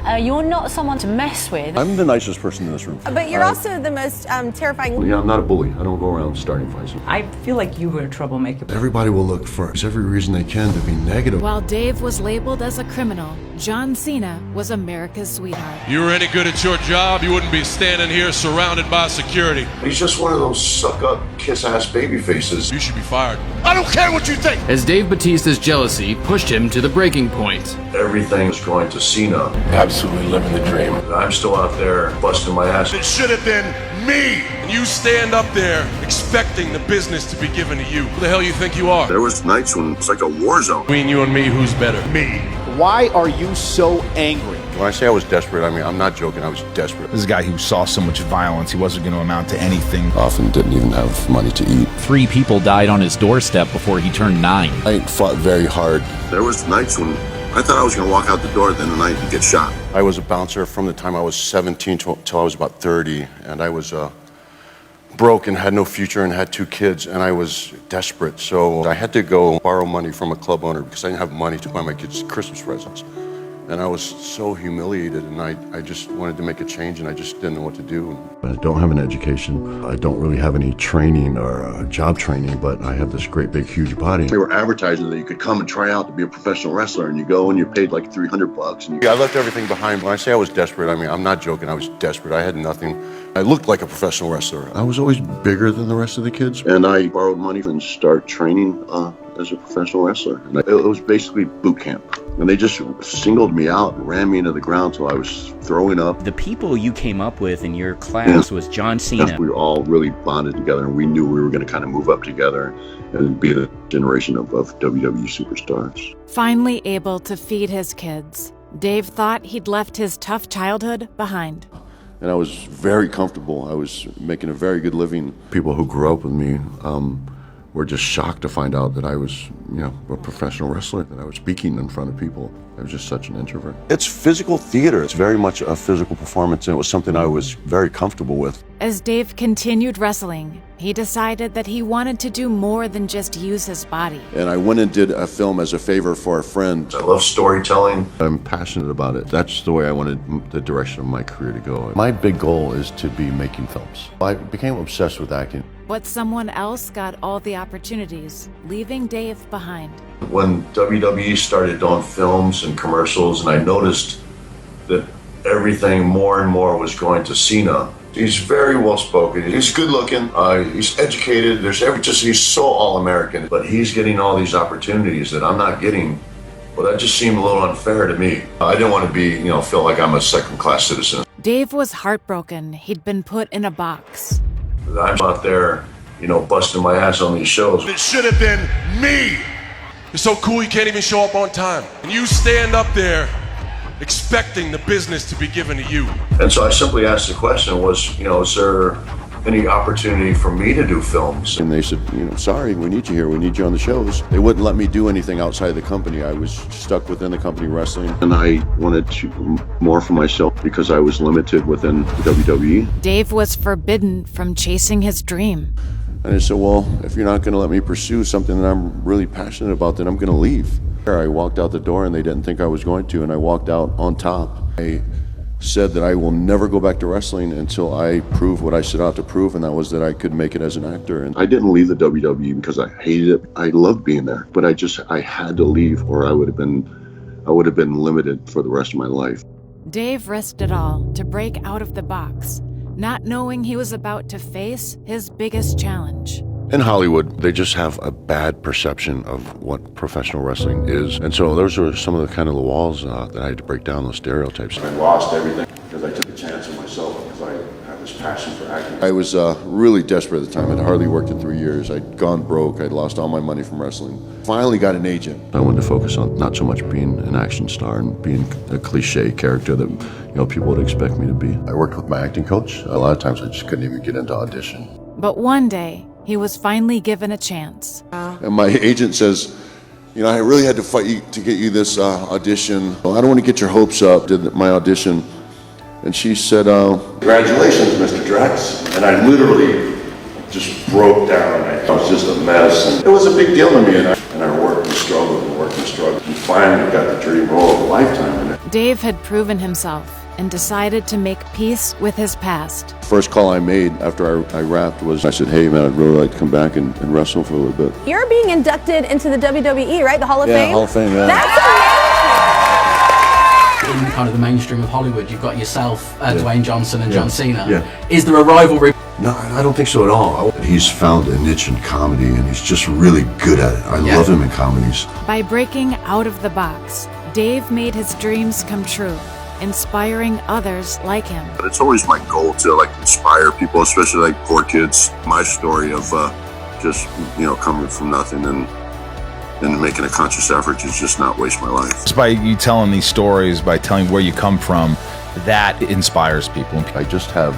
You're not someone to mess with. I'm the nicest person in this room. But you're also the most terrifying. Yeah, I'm not a bully. I don't go around starting fights. I feel like you were a troublemaker. Everybody will look for every reason they can to be negative. While Dave was labeled as a criminal, John Cena was America's sweetheart. You were any good at your job, you wouldn't be standing here surrounded by security. He's just one of those suck-up, kiss-ass baby faces. You should be fired. I don't care what you think! As Dave Bautista's jealousy pushed him to the breaking point. Everything is going to Cena. Absolutely living the dream. I'm still out there busting my ass. It should have been me! And you stand up there expecting the business to be given to you. Who the hell you think you are? There was nights when it's like a war zone. Between you and me, who's better? Me. Why are you so angry? When I say I was desperate, I mean, I'm not joking, I was desperate. This is a guy who saw so much violence, he wasn't going to amount to anything. Often didn't even have money to eat. 3 people died on his doorstep before he turned 9. I fought very hard. There was nights when I thought I was going to walk out the door at the end of the night and get shot. I was a bouncer from the time I was 17 till I was about 30, and I was broke and had no future and had 2 kids, and I was desperate. So I had to go borrow money from a club owner because I didn't have money to buy my kids Christmas presents. And I was so humiliated, and I just wanted to make a change, and I just didn't know what to do. I don't have an education. I don't really have any training or job training, but I have this great big huge body. They were advertising that you could come and try out to be a professional wrestler, and you go and you're paid like $300. And I left everything behind. When I say I was desperate, I mean, I'm not joking. I was desperate. I had nothing. I looked like a professional wrestler. I was always bigger than the rest of the kids, and I borrowed money and started training as a professional wrestler. And it was basically boot camp. And they just singled me out and ran me into the ground till I was throwing up. The people you came up with in your class was John Cena. We were all really bonded together, and we knew we were going to kind of move up together and be the generation of WWE superstars. Finally able to feed his kids, Dave thought he'd left his tough childhood behind. And I was very comfortable. I was making a very good living. People who grew up with me were just shocked to find out that I was, a professional wrestler, that I was speaking in front of people. I was just such an introvert. It's physical theater. It's very much a physical performance, and it was something I was very comfortable with. As Dave continued wrestling, he decided that he wanted to do more than just use his body. And I went and did a film as a favor for a friend. I love storytelling. I'm passionate about it. That's the way I wanted the direction of my career to go. My big goal is to be making films. I became obsessed with acting. But someone else got all the opportunities, leaving Dave behind. When WWE started doing films and commercials, and I noticed that everything more and more was going to Cena. He's very well spoken. He's good looking. He's educated. He's so all-American. But he's getting all these opportunities that I'm not getting. Well, that just seemed a little unfair to me. I didn't want to be, feel like I'm a second-class citizen. Dave was heartbroken. He'd been put in a box. I'm out there, busting my ass on these shows. It should have been me! You're so cool you can't even show up on time. And you stand up there expecting the business to be given to you. And so I simply asked the question is there any opportunity for me to do films? And they said, sorry, we need you here. We need you on the shows. They wouldn't let me do anything outside the company. I was stuck within the company wrestling. And I wanted to more for myself because I was limited within the WWE. Dave was forbidden from chasing his dream. And I said, well, if you're not going to let me pursue something that I'm really passionate about, then I'm going to leave. I walked out the door and they didn't think I was going to, and I walked out on top. I said that I will never go back to wrestling until I prove what I set out to prove, and that was that I could make it as an actor. And I didn't leave the WWE because I hated it. I loved being there, but I had to leave, or I would have been limited for the rest of my life. Dave risked it all to break out of the box, not knowing he was about to face his biggest challenge. In Hollywood, they just have a bad perception of what professional wrestling is. And so those are some of the kind of the walls that I had to break down, those stereotypes. I lost everything because I took a chance on myself because I have this passion for acting. I was really desperate at the time. I'd hardly worked in 3 years. I'd gone broke. I'd lost all my money from wrestling. Finally got an agent. I wanted to focus on not so much being an action star and being a cliche character that people would expect me to be. I worked with my acting coach. A lot of times I just couldn't even get into audition. But one day, he was finally given a chance. And my agent says, I really had to fight you to get you this audition. I don't want to get your hopes up. Did my audition. And she said, congratulations, Mr. Drax. And I literally just broke down. I was just a mess. And it was a big deal to me. And I worked and struggled and worked and struggled. finally got the dream role of a lifetime in it. Dave had proven himself and decided to make peace with his past. First call I made after I rapped was, I said, hey man, I'd really like to come back and wrestle for a little bit. You're being inducted into the WWE, right? The Hall of Fame? Yeah, Hall of Fame, yeah. That's amazing! In kind of the mainstream of Hollywood, you've got yourself, Dwayne Johnson and John Cena. Yeah. Is there a rivalry? No, I don't think so at all. He's found a niche in comedy and he's just really good at it. I love him in comedies. By breaking out of the box, Dave made his dreams come true, inspiring others like him. But it's always my goal to like inspire people, especially like poor kids. My story of just, coming from nothing and making a conscious effort to just not waste my life. Just by you telling these stories, by telling where you come from, that inspires people. I just have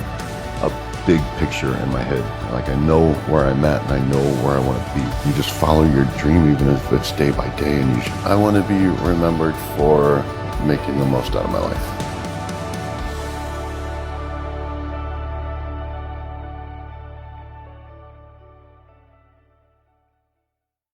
a big picture in my head. Like I know where I'm at and I know where I want to be. You just follow your dream even if it's day by day. And I want to be remembered for making the most out of my life.